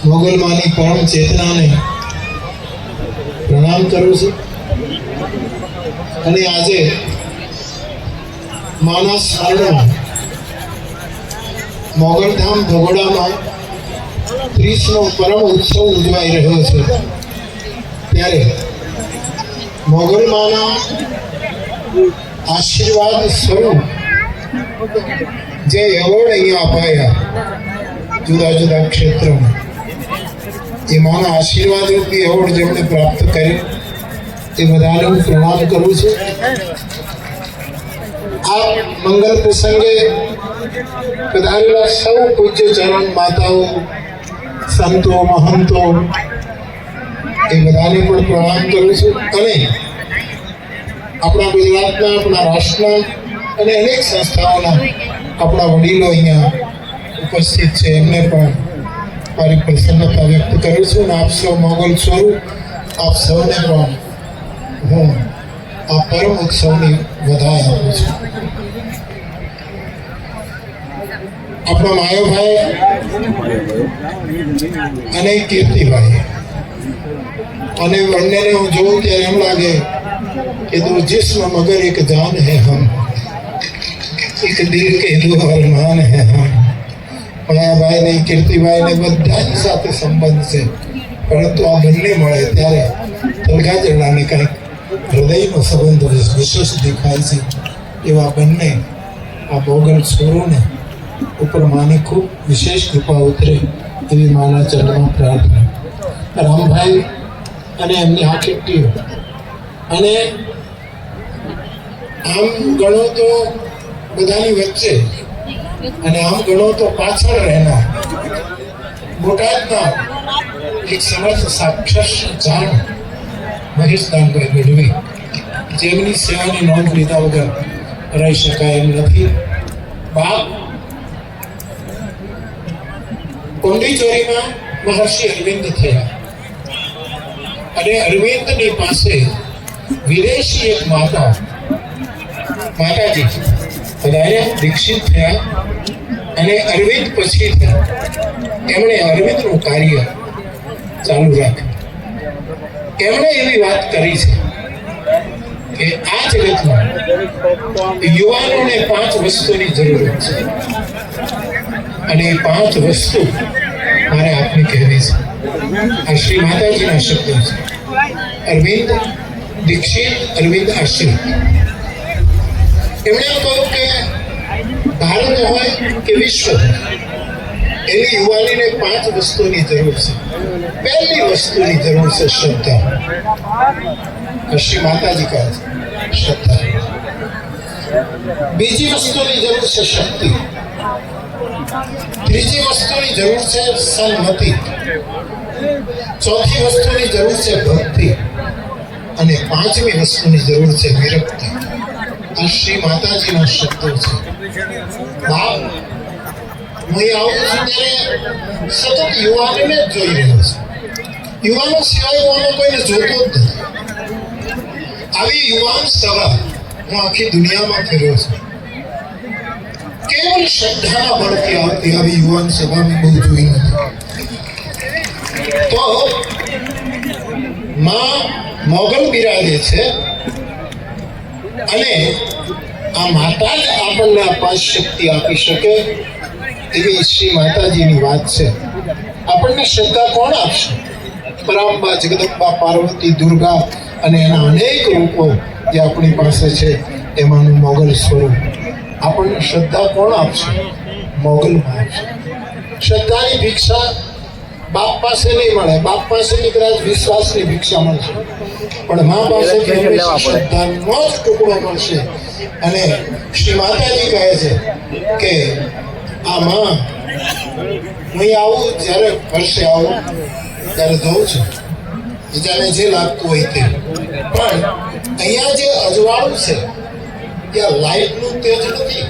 મોગલમાની પરમ ચેતનાને પ્રણામ કરું છું અને આજે માના સ્મરણમાં મોગલધામ ભગોડામાં 30નો પરમ ઉત્સવ ઉજવાઈ રહ્યો છે ત્યારે મોગલમાના આશીર્વાદ સ્વરૂપ જે એવોર્ડ અહીંયા અપાયા જુદા જુદા ક્ષેત્રોમાં એ માના આશીર્વાદ રૂપી એવોર્ડ જેમણે પ્રાપ્ત કર્યો એ બધાને હું પ્રણામ કરું છું. આ મંગલ પ્રસંગે પધારેલા સૌ પૂજ્ય ચરણ માતાઓ, સંતો, મહંતો એ બધાને પણ પ્રણામ કરું છું અને આપણા ગુજરાતના, આપણા રાષ્ટ્રના અને અનેક સંસ્થાઓના આપણા વડીલો અહીંયા ઉપસ્થિત છે એમને પણ મારી પ્રસન્નતા વ્યક્ત કરું છું અને આપ સૌ મોગલ સ્વરૂપ આપ સૌને પણ હું આ પરમ ઉત્સવની વધાઈ આપું છું. આપણા માયોભાઈ અને કીર્તિભાઈ અને બંનેને હું જોઉં ત્યારે એમ લાગે कि दो जिस्म मगर एक जान है हम, एक दिल के दो अरमान है हम. માયાભાઈ ને કીર્તિભાઈ ને બધાની સાથે સંબંધ છે, પરંતુ આ બંને મળે ત્યારે તલગાજરડાને કંઈક હૃદયનો સંબંધ વિશેષ દેખાય છે. એવા બંને આ મોગલ સ્વરોને ઉપર માની ખૂબ વિશેષ કૃપા ઉતરે એવી માના ચરણમાં પ્રાર્થના. રામભાઈ અને એમની આખી ટીમ અને આમ ગણો તો બધાની વચ્ચે અને આમ ગણો તો પાછળ રહેનાર બોટાદના એક સમર્થ સાક્ષર જાણ મહેશદાનભાઈ ગઢવી, જેમની સેવાની નોંધ લીધા વગર રહી શકાય એમ નથી. બાપ પોંડિચેરીમાં મહર્ષિ અરવિંદ થયા અને અરવિંદની પાસે વિદેશી એક માતાજી પધાર્યા, દીક્ષિત થયા અને અરવિંદ પછી એમણે અરવિંદનું કાર્ય ચાલુ રાખ્યું. એમણે એવી વાત કરી છે કે આ જગતમાં યુવાનોને 5 વસ્તુની જરૂરત છે અને એ 5 વસ્તુ મારે આપને કહેવી છે. આ શ્રી માતાજીના શબ્દો છે. અરવિંદ દીક્ષિત, અરવિંદ આશ્રિત. એમણે કહ્યું કે ભારત હોય કે વિશ્વ એની યુવાનીને 5 વસ્તુની જરૂર છે. પહેલી વસ્તુની જરૂર છે શ્રદ્ધા. શ્રી માતાજી કહે છે શ્રદ્ધા. બીજી વસ્તુની જરૂર છે શક્તિ. ત્રીજી વસ્તુની જરૂર છે સન્મતિ. ચોથી વસ્તુની જરૂર છે ભક્તિ અને 5મી વસ્તુની જરૂર છે વિરક્તિ. આ શ્રી માતાજીના શબ્દો છે. બાપ, હું આવું છું ત્યારે સતત યુવાનોને જ જોઈ રહ્યો છું. યુવાનો સિવાય યુવાનો કોઈને જોતો જ નથી. આવી યુવાન સભા હું આખી દુનિયામાં ફેર્યો છું. કેવલ શ્રદ્ધાના બળથી આવતી આવી યુવાન સભા મેં બહુ જોઈ નથી. તો માં મોગલ બિરાજે છે અને આ માતા જ આપણને આ 5 શક્તિ આપી શકે એવી શ્રી માતાજીની વાત છે. આપણને શ્રદ્ધા કોણ આપશે? પરાંબા, જગદંબા, પાર્વતી, દુર્ગા અને એના અનેક રૂપો જે આપણી પાસે છે એમાંનું મોગલ સ્વરૂપ. આપણને શ્રદ્ધા કોણ આપશે? મોગલમાં આપશે. શ્રદ્ધાની ભિક્ષા બાપ પાસે નહીં મળે. બાપ પાસેથી કદાચ વિશ્વાસની ભિક્ષા મળશે, પણ મા પાસેથી શ્રદ્ધાનો જ ટુકડો મળશે. અને શ્રી માતાજી કહે છે કે આ માં, હું આવું જ્યારે વર્ષે આવું ત્યારે જોઉં છું બીજાને જે લાગતું હોય તે, પણ અહીંયા જે અજવાળું છે ત્યાં લાઈટનું તેજ નથી.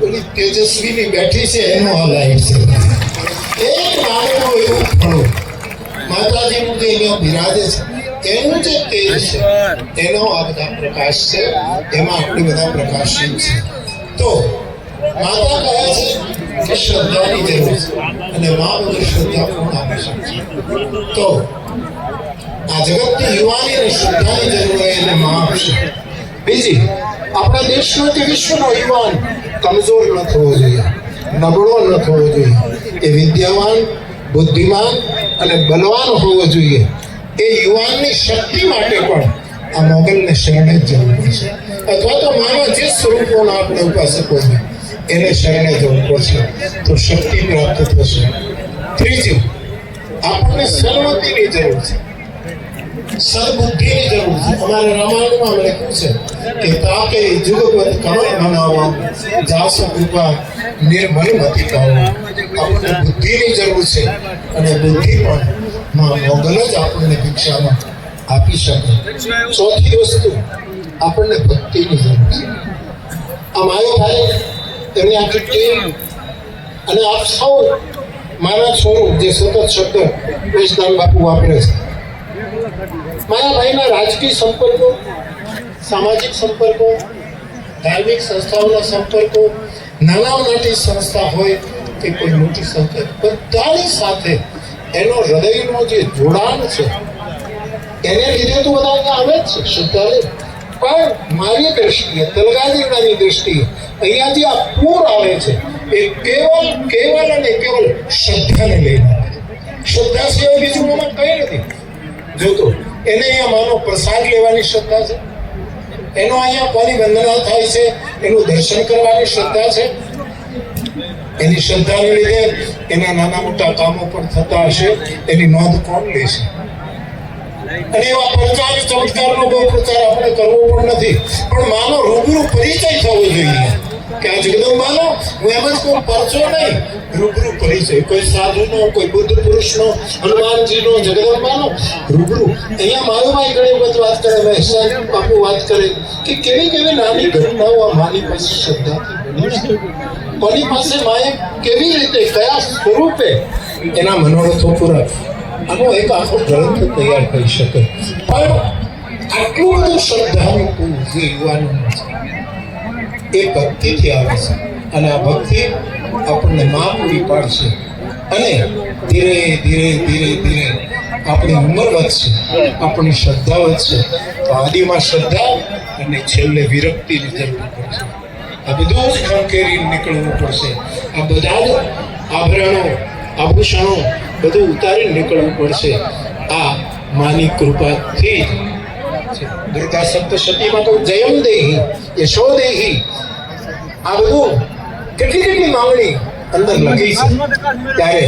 ઓલી તેજસ્વીની બેઠી છે એનો આ લાઈટ છે. એક નાનું એવું ફળું માતાજીનું જે અહીંયા બિરાજે છે એનું જે તેજ છે એનો આ બધા પ્રકાશ છે. એમાં આપણે બધા પ્રકાશિત છે. તો માતા કહે છે કે શ્રદ્ધાની જરૂર છે અને મા વગર શ્રદ્ધા કોણ આપી શકે? તો આ જગતની યુવાનીને શ્રદ્ધાની જરૂર હોય એટલે મા આપશે. બીજી, આપણા દેશનો કે વિશ્વનો યુવાન કમજોર ન થવો જોઈએ, નબળો ન થવો જોઈએ. એ વિદ્યાવાન, બુદ્ધિમાન અને બલવાન હોવો જોઈએ. એ યુવાનની શક્તિ માટે પણ આ મોગલને શરણે જ જવું પડશે, અથવા તો માના જે સ્વરૂપોના આપણે ઉપાસકો છે એને શરણે જવું પડશે, તો શક્તિ પ્રાપ્ત થશે. ત્રીજું, આપણને સન્મતિની જરૂર છે, સદબુદ્ધિની જરૂર છે. અમારે રામાયણમાં લખ્યું છે કે તાકે જુગપત કમળ બનાવો, જાસુ કૃપા નિર્મલ મતિ પાવો. આપણને બુદ્ધિની જરૂર છે અને બુદ્ધિ પણ મોગલ જ આપણને ભિક્ષામાં આપી શકે. ચોથી વસ્તુ, આપણને ભક્તિની જરૂર છે. આ માયો ભાઈ, એમની આખી ટીમ અને આપ સૌ મારા છોરું જે સતત શબ્દ વેશદાન બાપુ વાપરે છે. માયાભાઈના રાજકીય સંપર્કો, સામાજિક સંપર્કો, ધાર્મિક સંસ્થાઓના સંપર્કો, નાના મોટી સંસ્થા હોય કે કોઈ મોટી સંસ્થા, બધાની સાથે એનો હૃદયનો જે જોડાણ છે એને લીધે તો બધા અહીંયા આવે જ છે શ્રદ્ધાળુ. પણ મારી દ્રષ્ટિએ, તલગાદીની દ્રષ્ટિએ અહીંયા જે આ પૂર આવે છે એ કેવલ અને કેવલ શ્રદ્ધાને લઈને. શ્રદ્ધા સિવાય બીજું મને કંઈ નથી જોતો. એને અહીંયા માનો પ્રસાદ લેવાની શ્રદ્ધા છે, એનો અહીંયા કોની વંદના થાય છે એનું દર્શન કરવાની શ્રદ્ધા છે. એની શ્રદ્ધાને લીધે એના નાના મોટા કામો પણ થતા હશે, એની નોંધ કોણ લેશે? અને એવા પ્રચાર ચમત્કારનો બહુ પ્રચાર આપણે કરવો પણ નથી, પણ માનો રૂબરૂ પરિચય થવો જોઈએ કે આ જગદંબાનો, હું એમ જ કોઈ પરચો નહીં, રૂબરૂ પરિચય, કોઈ સાધુનો, કોઈ બુદ્ધ પુરુષનો, હનુમાનજીનો, જગદંબાનો રૂબરૂ. અહીંયા મારુભાઈ ઘણી વખત વાત કરે, મહેસાન બાપુ વાત કરે કે કેવી કેવી નાની ઘટનાઓ આ માની પાસે શ્રદ્ધાથી બની છે. કોની પાસે માએ કેવી રીતે, કયા સ્વરૂપે એના મનોરથો પૂરા. આનો એક આખો ગ્રંથ તૈયાર કરી શકે. પણ આટલું બધું શ્રદ્ધાનું જે યુવાનોનું છે એ ભક્તિથી આવે છે, અને આ ભક્તિ આપણને મા પૂરી પાડશે. અને ધીરે ધીરે ધીરે ધીરે આપણી ઉંમર વધશે, આપણી શ્રદ્ધા વધશે. તો આદિમાં શ્રદ્ધા અને છેલ્લે વિરક્તિની જરૂર પડશે. આ બધું જ ખંખેરી નીકળવું પડશે. આ બધા જ આભરણો, આભૂષણો બધું ઉતારી નીકળવું પડશે. આ માની કૃપાથી દુર્ગા સપ્તશતીમાં તો જયમ દેહી, યશો દેહી, આ બધું કેટલી કેટલી માંગણી અંદર લગી છે. ત્યારે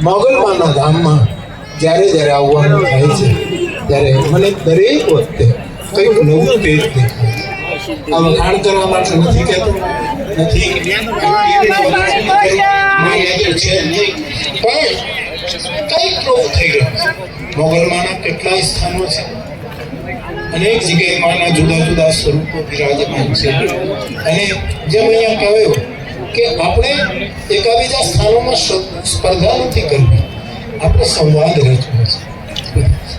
મોગલમાના ધામમાં જ્યારે જ્યારે આવવાનું થાય છે ત્યારે મને દરેક વખતે કંઈક નવું તેજ દેખાય. આ વખાણ કરવા માટે નથી કહેતો, નથી પણ કંઈક નવું થઈ રહ્યું. મોગલમાના કેટલાય સ્થાનો છે, અનેક જગ્યાએ માના જુદા જુદા સ્વરૂપો વિરાજમાન છે. અને જેમ અહીંયા કહ્યું કે આપણે એકાબીજા સ્થાનોમાં સ્પર્ધા નથી કરવી, આપણે સંવાદ રચવો છે.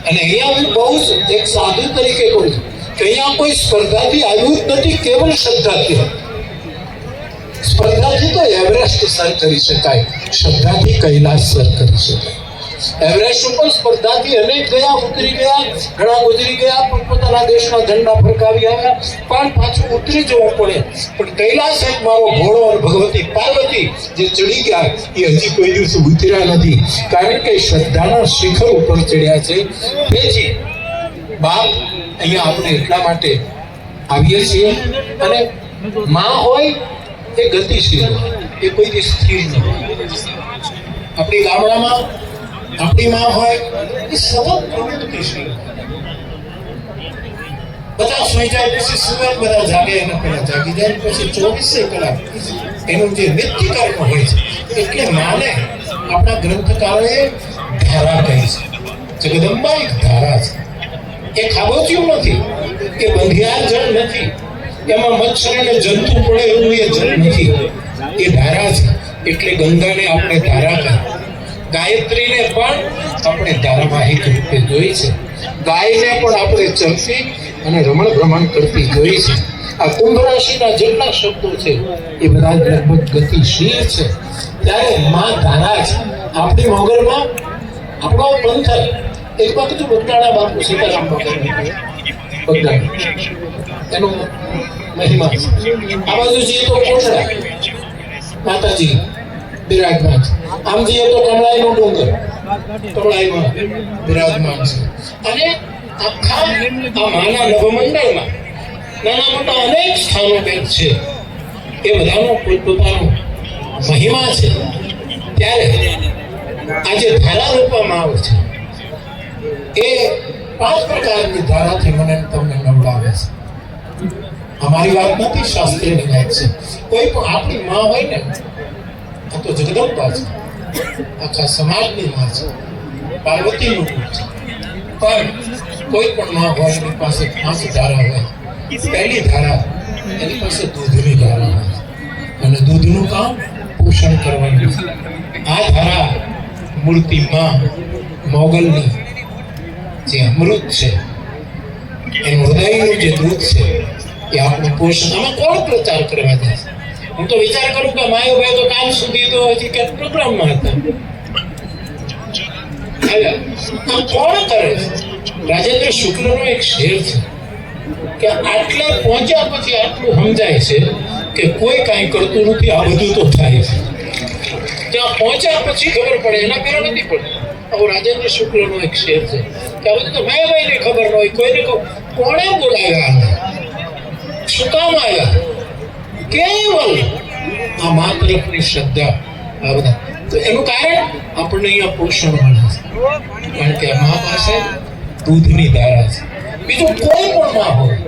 અને અહીંયા હું બહુ જ એક સાધુ તરીકે કહું છું કે અહીંયા કોઈ સ્પર્ધાથી આવ્યું જ નથી, કેવલ શ્રદ્ધાથી. સ્પર્ધાથી તો એવરેસ્ટ સર કરી શકાય, શ્રદ્ધાથી કૈલાસ સર કરી શકાય. એવરેસ્ટ ઉપર સ્પર્ધાથી અનેક ગયા, ઉતરી ગયા, ઘણા ગુજરી ગયા, પોતપોતાના દેશના ઝંડા ફરકાવી આવ્યા, પણ પાછું ઉતરી જવું પડે. પણ કૈલાસ એક મારો ઘોડો અને ભગવતી પાર્વતી જે ચડી ગયા એ હજી કોઈ દિવસ ઉતર્યા નથી, કારણ કે શ્રદ્ધાના શિખર ઉપર ચડ્યા છે. તેથી બાપ અહીંયા આપણે એટલા માટે આવીએ છીએ. અને માં હોય એ ગતિશીલ હોય, એ કોઈ દિવસ સ્થિર ન હોય. આપણી ગામડામાં આપણી માં હોય એ સતત પ્રવૃત્તિશીલ. બધા સુઈ જાય પછી સુવાય, બધા જાગે એના પહેલા જાગી જાય, પછી 24 કલાક એનું જે નિત્ય કર્મ હોય છે. એટલે માને આપણા ગ્રંથકારોએ ધારા કહી છે. જગદંબા એક ધારા છે. એ ખાબોચિયું નથી, એ બંધિયાર જળ નથી, એમાં મચ્છર અને જંતુ પડે એવું એ જળ નથી, એ ધારા છે. એટલે ગંગાને આપણે ધારા કહી, ગાયત્રીને પણ આપણે ધારાવાહિક રૂપે જોઈ છે, ગાયને પણ આપણે ચલતી અને રમણ ભ્રમણ કરતી જોઈ છે. આ કુંભ રાશિના જેટલા શબ્દો છે એ બધા લગભગ ગતિશીલ છે. ત્યારે માં ધારા છે આપણી મોગલમાં. આપણો પંથર એક વખત બગદાણા બાપુ સીતારામ બગદાણા એનો મહિમા છે. આ બાજુ જઈએ તો કોટડા માતાજી બિરાજમાન છે. આમ જઈએ તો કમળાઈનો ડુંગર કમળાઈમાં બિરાજમાન છે. અને આખા આ માના નવમંડળમાં નાના મોટા અનેક સ્થાનો બેન છે. એ બધાનો પોતપોતાનો મહિમા છે. ત્યારે આજે ધારા રૂપવામાં આવે છે એ 5 પ્રકારની ધારાથી મને તમને નવડાવે છે. અમારી વાત નથી, શાસ્ત્રીની વાત છે. કોઈ પણ આપણી માં હોય ને, આ તો જગદંબા છે, આખા સમાજની માં છે, પાર્વતીનું રૂપ છે. પણ કોઈ પણ માં હોય એની પાસે 5 ધારા હોય. પહેલી ધારા એની પાસે દૂધની ધારા હોય અને દૂધનું કામ પોષણ કરવાનું. આ ધારા મૂર્તિમાં મોગલની જે અમૃત છે, એનું હૃદયનું જે દૂધ છે એ આપણું પોષણ. આમાં કોણ પ્રચાર કરવા જાય? હું તો વિચાર કરું કે માયો ભાઈ તો કાલ સુધી તો હજી ક્યાંક પ્રોગ્રામમાં હતા. આ કોણ કરે? રાજેન્દ્ર શુક્લનો એક શેર છે કે આટલે પહોંચ્યા પછી આટલું સમજાય છે કે કોઈ કાંઈ કરતું નથી, આ બધું તો થાય છે. ત્યાં પહોંચ્યા પછી ખબર પડે, એના પહેલા નથી પડતી. આવો રાજેન્દ્ર શુક્લનો એક શેર છે કે આ બધું તો માયાભાઈને ખબર ન હોય, કોઈને કોણે બોલાવ્યા, શું કામ આવ્યા, કેવલ આ માતૃની શ્રદ્ધા. આ બધા તો એનું કારણ આપણને અહીંયા પોષણ મળે છે, કારણ કે આ મા પાસે દૂધની ધારા છે. બીજું કોઈ પણ માં હોય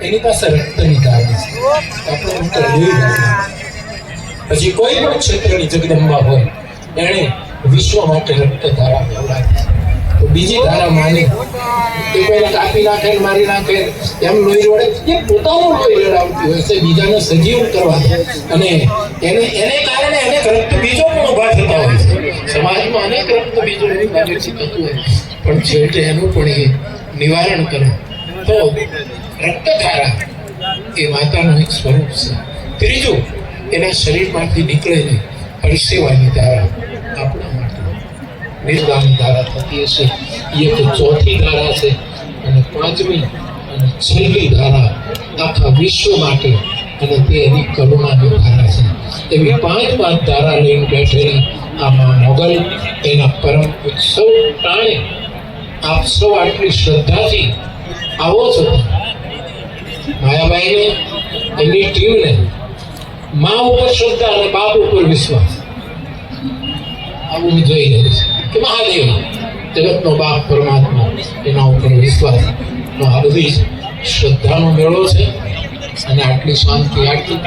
એની પાસે રક્તની ધારા છે, આપણો અંતર લોહી ધારા. પછી કોઈ પણ ક્ષેત્રની જગદંબા હોય એણે વિશ્વ માટે રક્ત ધારા ખવડાવી. તો બીજી ધારા માની એ પહેલા કાપી નાખે, મારી નાખે, એમ લોહી વળે. એ પોતાનું લોહી લડાવતી હોય છે બીજાને સજીવ કરવા, અને એને કારણે અનેક રક્ત બીજો પણ ઉભા થતા હોય છે. સમાજમાં અનેક રક્ત બીજો થતું હોય, પણ છેવટે એનું પણ એ નિવારણ કરે. તો રક્તધારા એ માતાનું એક સ્વરૂપ છે. ત્રીજું, એના શરીરમાંથી નીકળેલી પરસેવાની ધારા આપણા માટે નિર્ગામી ધારા થતી હશે. એ તો ચોથી ધારા છે. અને પાંચમી અને છેલ્લી ધારા આખા વિશ્વ માટે, અને તે એની કરુણાની ધારા છે. એવી 5 ધારા લઈને બેઠેલી આમાં મોગલ એના પરમ ઉત્સવ ટાણે આપ સૌ આટલી શ્રદ્ધાથી આવો છો. માયાબાઈને એમની ટીમને મા ઉપર શ્રદ્ધા અને બાપ ઉપર વિશ્વાસ, આવું હું જોઈ રહ્યું છું કે મહાદેવ જગતનો બાપ પરમાત્મા, એના ઉપર વિશ્વાસ. આ બધી શ્રદ્ધાનો મેળો છે. અને આટલી શાંતિ, આટલી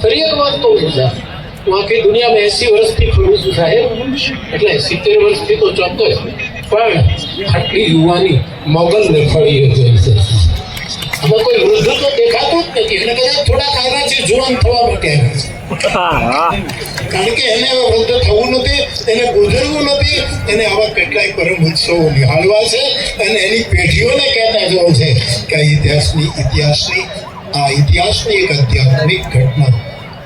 ફરી એક વાત કહું છું સાહેબ, હું આખી દુનિયામાં 80 વર્ષથી ફરું છું સાહેબ, એટલે 70 વર્ષથી તો ચોક્કસ, પણ આટલી યુવાની મોગલને ફળીએ જોઈ છે. આમાં કોઈ વૃદ્ધ તો દેખાતું જ નથી. એને કદાચ થોડાક આવ્યા છે જુવાન થવા માટે આવ્યા છે, કારણ કે એને વૃદ્ધ થવું નથી, એને ગુજરવું નથી. એને આવા કેટલાય પરમ ઉત્સવો નિહાળવા છે, અને એની પેઢીઓને કહેતા જવું છે કે આ ઇતિહાસની એક આધ્યાત્મિક ઘટના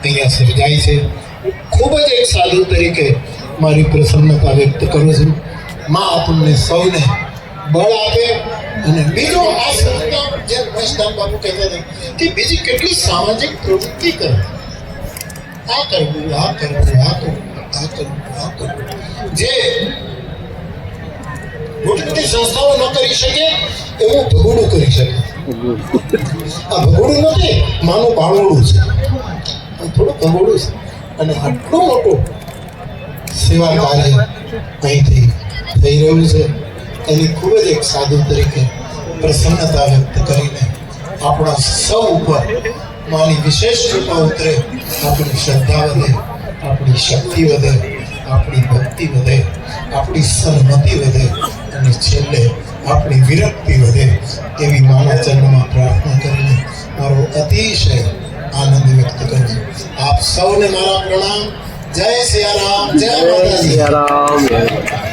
અહીંયા સર્જાય છે. ખૂબ જ એક સાધુ તરીકે મારી પ્રસન્નતા વ્યક્ત કરું છું. માં આપણને સૌને બળ આપે. અને બીજું, આ સંસ્થા જે મહેશદાન બાપુ કહેતા હતા કે બીજી કેટલી સામાજિક પ્રવૃત્તિ કરે, આ કરવું, આ કરવું, આ કરવું, આ કરવું, આ કરવું, જે મોટી મોટી સંસ્થાઓ ન કરી શકે એવું ભગોડું કરી શકે. આ ભગોડું નથી, માનું બાવળું છે, થોડું ભગોડું છે. અને આટલું મોટું સેવા કાર્ય અહીંથી થઈ રહ્યું છે. એની ખૂબ જ એક સાધુ તરીકે પ્રસન્નતા વ્યક્ત કરીને આપણા સૌ ઉપર માની વિશેષ કૃપા ઉતરે. આપણી શ્રદ્ધા વધે, આપણી શક્તિ વધે, આપણી ભક્તિ વધે, આપણી સન્મતિ વધે, અને છેલ્લે આપણી વિરક્તિ વધે. એવી માના ચરણમાં પ્રાર્થના કરીને મારો અતિશય આનંદ વ્યક્ત કરું છું. આપ સૌને મારા પ્રણામ. જય સિયારામ, જય માતાજી.